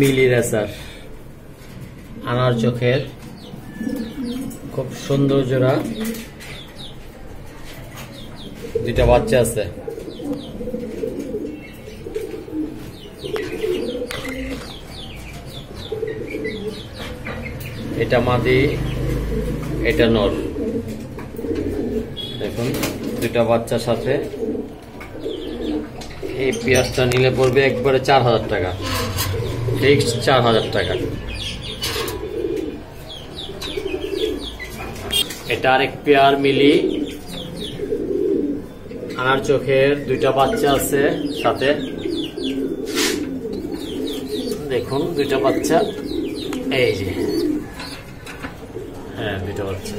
মিলি racer আনার চোখের খুব সুন্দর জোড়া, দুইটা বাচ্চা আছে। এটা মাদি, এটা নর। দেখুন দুইটা বাচ্চার সাথে এই পেঁয়াজটা নিলে পড়বে একবারে 4000 টাকা, ফিক্সড 4000 টাকা। এটা আরেক পেয়ার মিলি আনার চোখের, দুইটা বাচ্চা আছে সাথে। দেখুন দুইটা বাচ্চা, এই যে হ্যাঁ দুইটা বাচ্চা।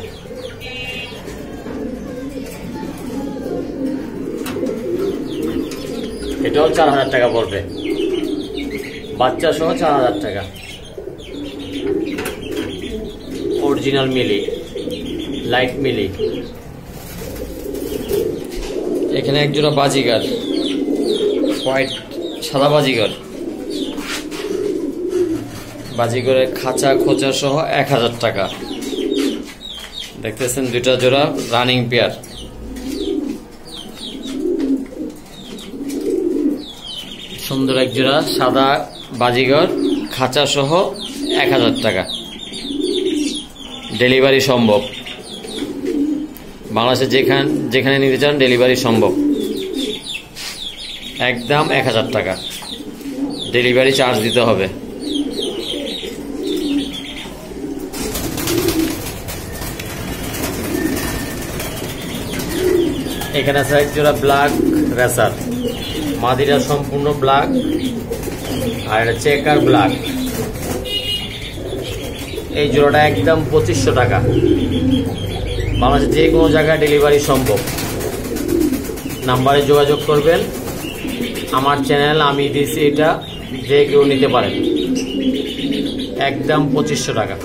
এটাও 4000 টাকা পড়বে, বাচ্চা সহ 4000 টাকা। অরিজিনাল মিলি, লাইট মিলি। এখানে একজোড়া বাজিগার, হোয়াইট সাদা বাজিগার, বাজিগরের খাঁচা খোঁচা সহ 1000 টাকা। দেখতেছেন দুইটা জোড়া রানিং পেয়ার। সুন্দর এক জোড়া সাদা বাজিগর, খাঁচা সহ 1000 টাকা। ডেলিভারি সম্ভব, বাংলাদেশে যেখানে নিতে চান ডেলিভারি সম্ভব। একদম 1000 টাকা, ডেলিভারি চার্জ দিতে হবে। এখানে আছে এক জোড়া ব্ল্যাক রেসার, মাদিরা সম্পূর্ণ ব্ল্যাক আর এটা চেকার ব্ল্যাক। এই জোড়াটা একদম 2500 টাকা, বাংলাদেশে যে কোনো জায়গায় ডেলিভারি সম্ভব। নাম্বারে যোগাযোগ করবেন, আমার চ্যানেল আমি দিয়েছি, এটা যে কেউ নিতে পারেন। একদম 2500 টাকা।